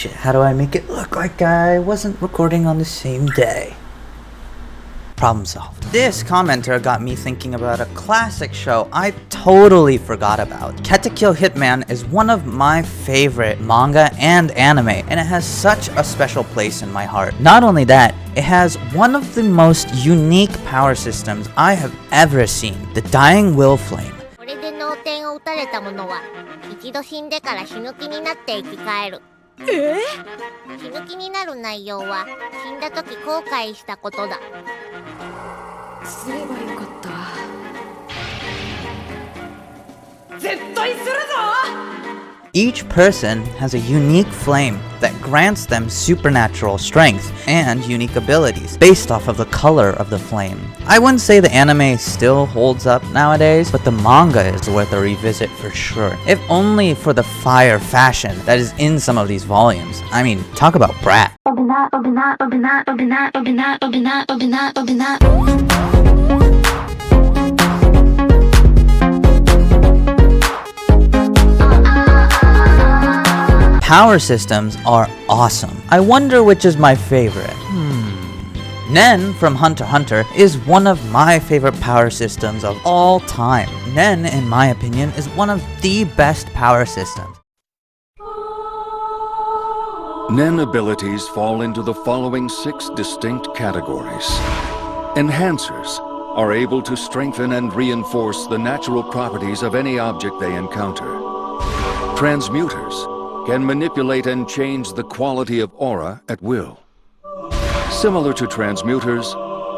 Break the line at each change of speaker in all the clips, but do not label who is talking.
shit, how do I make it look like I wasn't recording on the same day? Problem solved. This commenter got me thinking about a classic show I totally forgot about. Katekyo Hitman is one of my favorite manga and anime, and it has such a special place in my heart. Not only that, it has one of the most unique power systems I have ever seen, the Dying Will Flame.
これで脳天を打たれた者は一度死んでから死ぬ気になって生き返る。死ぬ気になる内容は死んだ時後悔したことだ。
すればよかった。
絶対するぞ!
Each person has a unique flame that grants them supernatural strength and unique abilities based off of the color of the flame. I wouldn't say the anime still holds up nowadays, but the manga is worth a revisit for sure. If only for the fire fashion that is in some of these volumes. I mean, talk about brat. Power systems are awesome. I wonder which is my favorite. Nen from Hunter x Hunter is one of my favorite power systems of all time. Nen, in my opinion, is one of the best power systems.
Nen abilities fall into the following 6 distinct categories. Enhancers are able to strengthen and reinforce the natural properties of any object they encounter. Transmuters can manipulate and change the quality of aura at will. Similar to transmuters,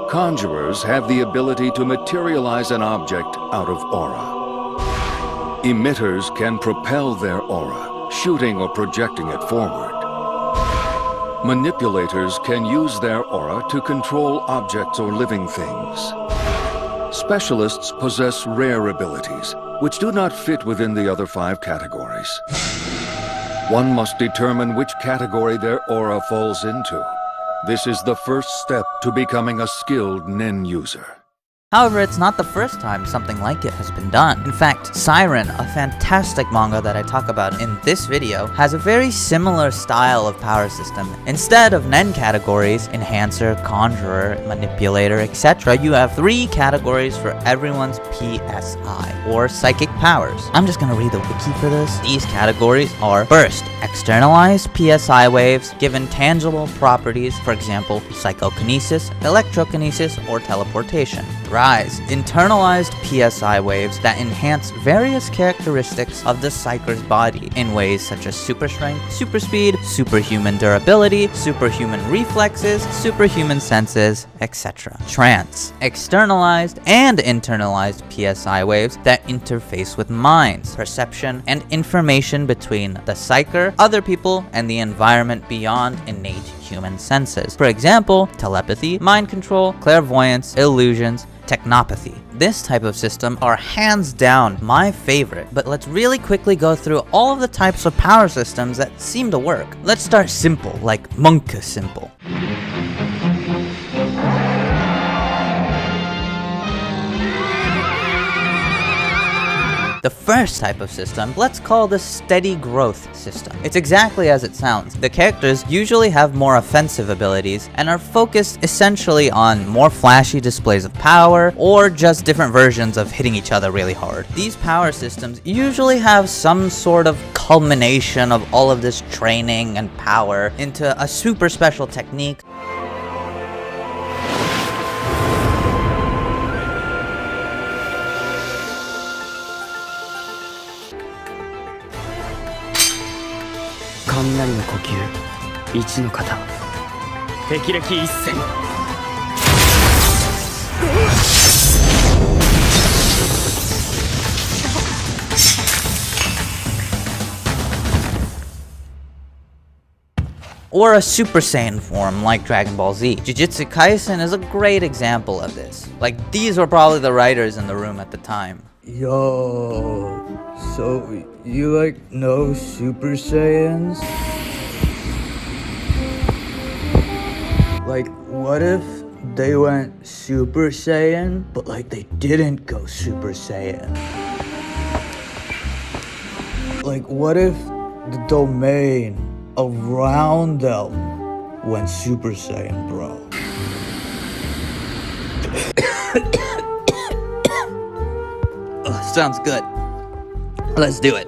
conjurers have the ability to materialize an object out of aura. Emitters can propel their aura, shooting or projecting it forward. Manipulators can use their aura to control objects or living things. Specialists possess rare abilities, which do not fit within the other 5 categories. One must determine which category their aura falls into. This is the first step to becoming a skilled Nen user.
However, it's not the first time something like it has been done. In fact, Psyren, a fantastic manga that I talk about in this video, has a very similar style of power system. Instead of Nen categories, Enhancer, Conjurer, Manipulator, etc., you have 3 categories for everyone's PSI, or psychic powers. I'm just gonna read the wiki for this. These categories are: Burst, externalized PSI waves given tangible properties, for example, psychokinesis, electrokinesis, or teleportation. Rise, internalized PSI waves that enhance various characteristics of the psyker's body in ways such as super strength, super speed, superhuman durability, superhuman reflexes, superhuman senses, etc. Trance, externalized and internalized PSI waves that interface with minds, perception, and information between the psyker, other people, and the environment beyond innate human senses. For example, telepathy, mind control, clairvoyance, illusions, technopathy. This type of system are hands down my favorite, but let's really quickly go through all of the types of power systems that seem to work. Let's start simple, like Manga simple. The first type of system, let's call the steady growth system. It's exactly as it sounds. The characters usually have more offensive abilities and are focused essentially on more flashy displays of power or just different versions of hitting each other really hard. These power systems usually have some sort of culmination of all of this training and power into a super special technique. Or a Super Saiyan form like Dragon Ball Z. Jujutsu Kaisen is a great example of this. Like, these were probably the writers in the room at the time. Yo, so you like know Super Saiyans? Like, what if they went Super Saiyan, but like they didn't go Super Saiyan? Like, what if the domain around them when Super Saiyan Bro. Sounds good. Let's do it.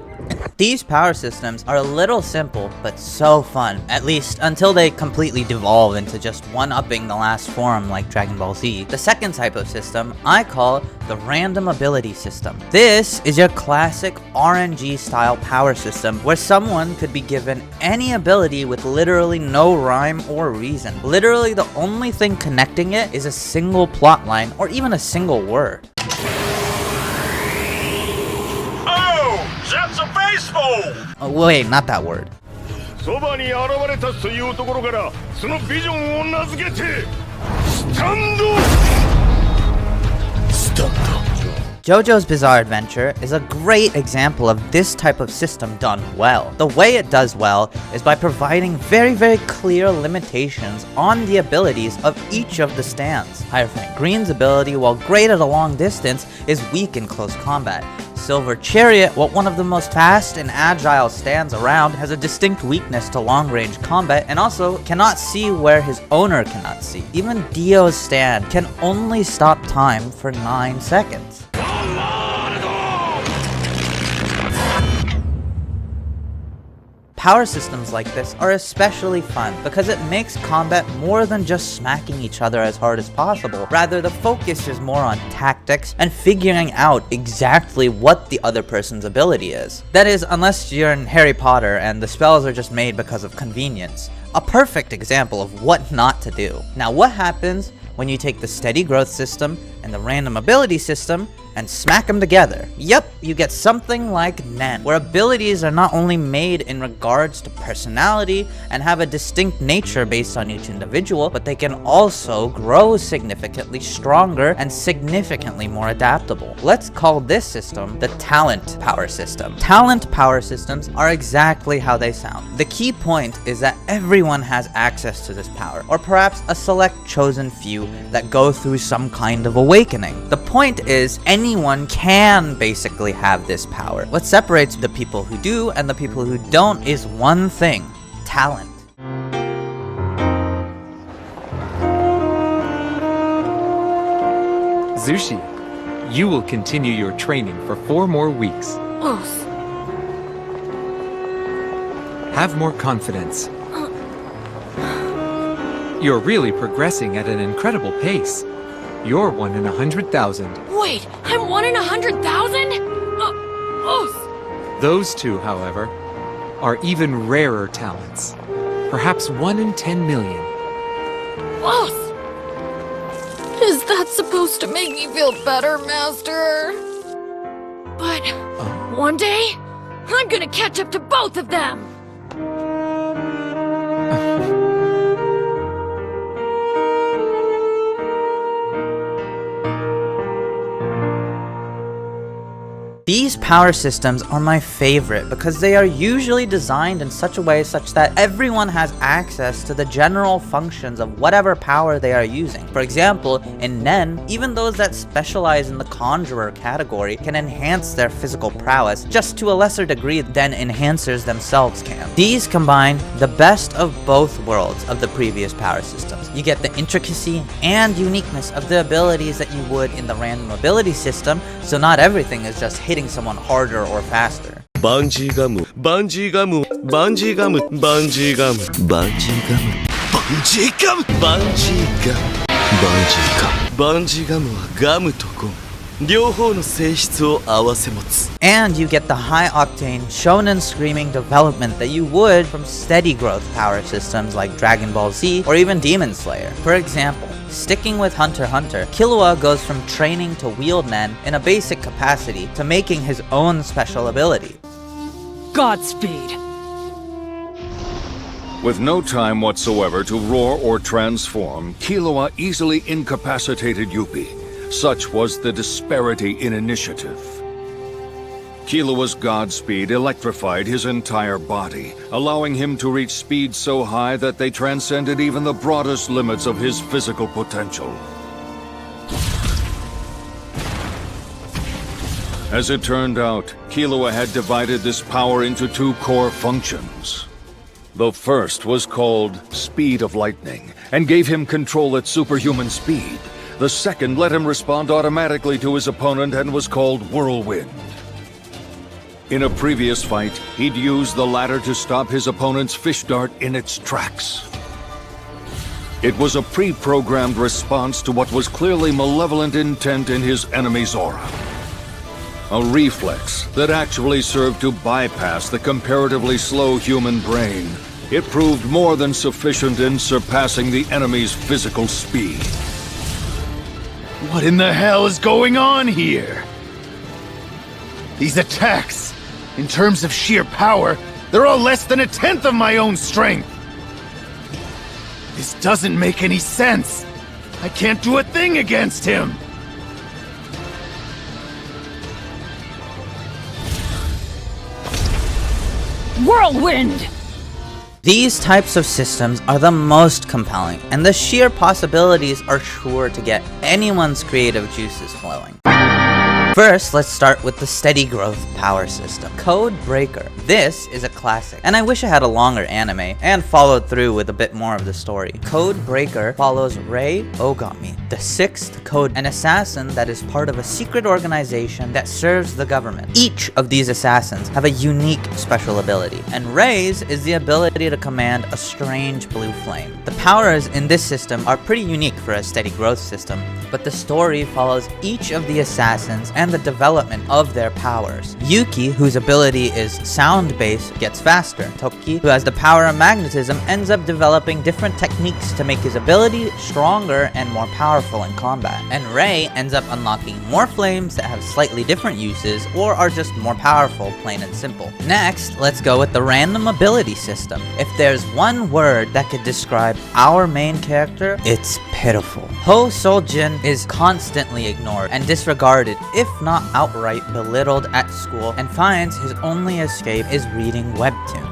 These power systems are a little simple, but so fun, at least until they completely devolve into just one-upping the last form like Dragon Ball Z. The second type of system I call the random ability system. This is your classic RNG style power system where someone could be given any ability with literally no rhyme or reason. Literally the only thing connecting it is a single plot line or even a single word.
That's a baseball!
Oh, wait, not that word.
そばに現れたというところからそのビジョンを名付けてスタンド
JoJo's Bizarre Adventure is a great example of this type of system done well. The way it does well is by providing very clear limitations on the abilities of each of the stands. Hierophant Green's ability, while great at a long distance, is weak in close combat. Silver Chariot, while one of the most fast and agile stands around, has a distinct weakness to long-range combat and also cannot see where his owner cannot see. Even Dio's stand can only stop time for 9 seconds. Power systems like this are especially fun because it makes combat more than just smacking each other as hard as possible. Rather, the focus is more on tactics and figuring out exactly what the other person's ability is. That is, unless you're in Harry Potter and the spells are just made because of convenience. A perfect example of what not to do. Now, what happens when you take the steady growth system and the random ability system and smack them together? Yep, you get something like Nen, where abilities are not only made in regards to personality and have a distinct nature based on each individual, but they can also grow significantly stronger and significantly more adaptable. Let's call this system the talent power system. Talent power systems are exactly how they sound. The key point is that everyone has access to this power, or perhaps a select chosen few that go through some kind of awakening. The point is, anyone can basically have this power. What separates the people who do and the people who don't is one thing: talent.
Zushi, you will continue your training for 4 more weeks.
Us.
Have more confidence. You're really progressing at an incredible pace. You're 1 in 100,000.
Wait, I'm 1 in 100,000? Us.
Those two, however, are even rarer talents. Perhaps 1 in 10 million.
Us. Is that supposed to make me feel better, Master? But one day, I'm gonna catch up to both of them.
These power systems are my favorite because they are usually designed in such a way such that everyone has access to the general functions of whatever power they are using. For example, in Nen, even those that specialize in the Conjurer category can enhance their physical prowess just to a lesser degree than enhancers themselves can. These combine the best of both worlds of the previous power systems. You get the intricacy and uniqueness of the abilities that you would in the random ability system, so not everything is just hitting someone harder or faster.
bunGEE gum, bunGEE gum, bunGEE gum, bunGEE gum, bunGEE gum, bunGEE gum, bunGEE gum, bunGEE gum, bunGEE gum はガムとゴム両方の性質を併せ持つ
And you get the high-octane, shonen screaming development that you would from steady growth power systems like Dragon Ball Z or even Demon Slayer. For example, sticking with Hunter x Hunter, Killua goes from training to wield Nen in a basic capacity to making his own special ability.
Godspeed.
With no time whatsoever to roar or transform, Killua easily incapacitated Yuppie. Such was the disparity in initiative. Killua's Godspeed electrified his entire body, allowing him to reach speeds so high that they transcended even the broadest limits of his physical potential. As it turned out, Killua had divided this power into 2 core functions. The first was called Speed of Lightning, and gave him control at superhuman speed. The second let him respond automatically to his opponent and was called Whirlwind. In a previous fight, he'd used the latter to stop his opponent's fish dart in its tracks. It was a pre-programmed response to what was clearly malevolent intent in his enemy's aura. A reflex that actually served to bypass the comparatively slow human brain. It proved more than sufficient in surpassing the enemy's physical speed.
What in the hell is going on here? These attacks, in terms of sheer power, they're all less than 1/10 of my own strength. This doesn't make any sense. I can't do a thing against him.
Whirlwind!
These types of systems are the most compelling, and the sheer possibilities are sure to get anyone's creative juices flowing. First, let's start with the steady growth power system, Code Breaker. This is a classic, and I wish I had a longer anime and followed through with a bit more of the story. Code Breaker follows Rei Ogami, the 6th code, an assassin that is part of a secret organization that serves the government. Each of these assassins have a unique special ability, and Rei's is the ability to command a strange blue flame. The powers in this system are pretty unique for a steady growth system, but the story follows each of the assassins and the development of their powers. Yuki, whose ability is sound-based, gets faster. Toki, who has the power of magnetism, ends up developing different techniques to make his ability stronger and more powerful in combat. And Rei ends up unlocking more flames that have slightly different uses or are just more powerful, plain and simple. Next, let's go with the random ability system. If there's one word that could describe our main character, it's pitiful. Ho Sol-jin is constantly ignored and disregarded, if not outright belittled at school, and finds his only escape is reading webtoons.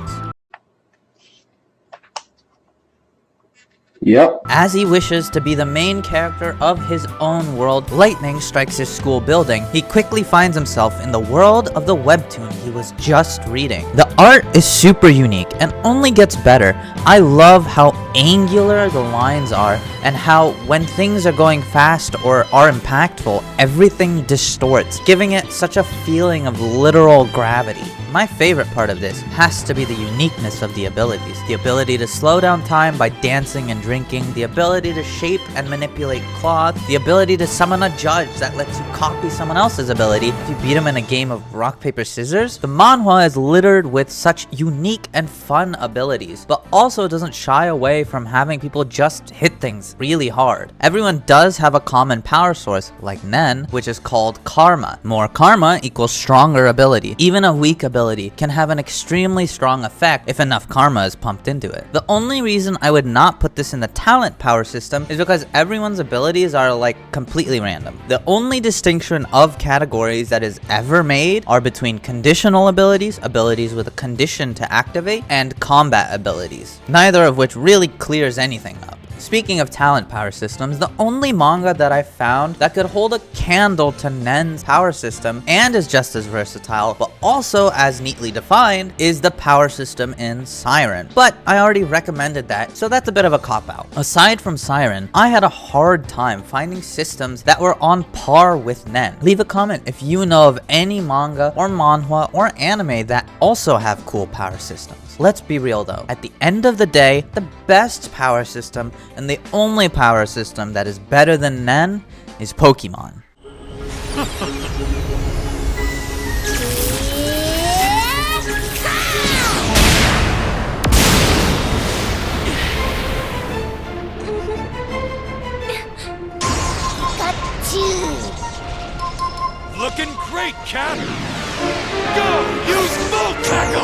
Yep.
As he wishes to be the main character of his own world, lightning strikes his school building. He quickly finds himself in the world of the webtoon he was just reading. The art is super unique and only gets better. I love how angular the lines are and how when things are going fast or are impactful, everything distorts, giving it such a feeling of literal gravity. My favorite part of this has to be the uniqueness of the abilities. The ability to slow down time by dancing and drinking, the ability to shape and manipulate cloth, the ability to summon a judge that lets you copy someone else's ability if you beat him in a game of rock, paper, scissors. The manhwa is littered with such unique and fun abilities, but also doesn't shy away from having people just hit things really hard. Everyone does have a common power source, like Nen, which is called karma. More karma equals stronger ability. Even a weak ability can have an extremely strong effect if enough karma is pumped into it. The only reason I would not put this in the talent power system is because everyone's abilities are like completely random. The only distinction of categories that is ever made are between conditional abilities, abilities with a condition to activate, and combat abilities, neither of which really clears anything up. Speaking of talent power systems, the only manga that I found that could hold a candle to Nen's power system and is just as versatile, but also as neatly defined, is the power system in Psyren. But I already recommended that, so that's a bit of a cop-out. Aside from Psyren, I had a hard time finding systems that were on par with Nen. Leave a comment if you know of any manga or manhwa or anime that also have cool power systems. Let's be real though, at the end of the day, the best power system and the only power system that is better than Nen is Pokemon.
Looking great, Cap! Go! Use full tackle!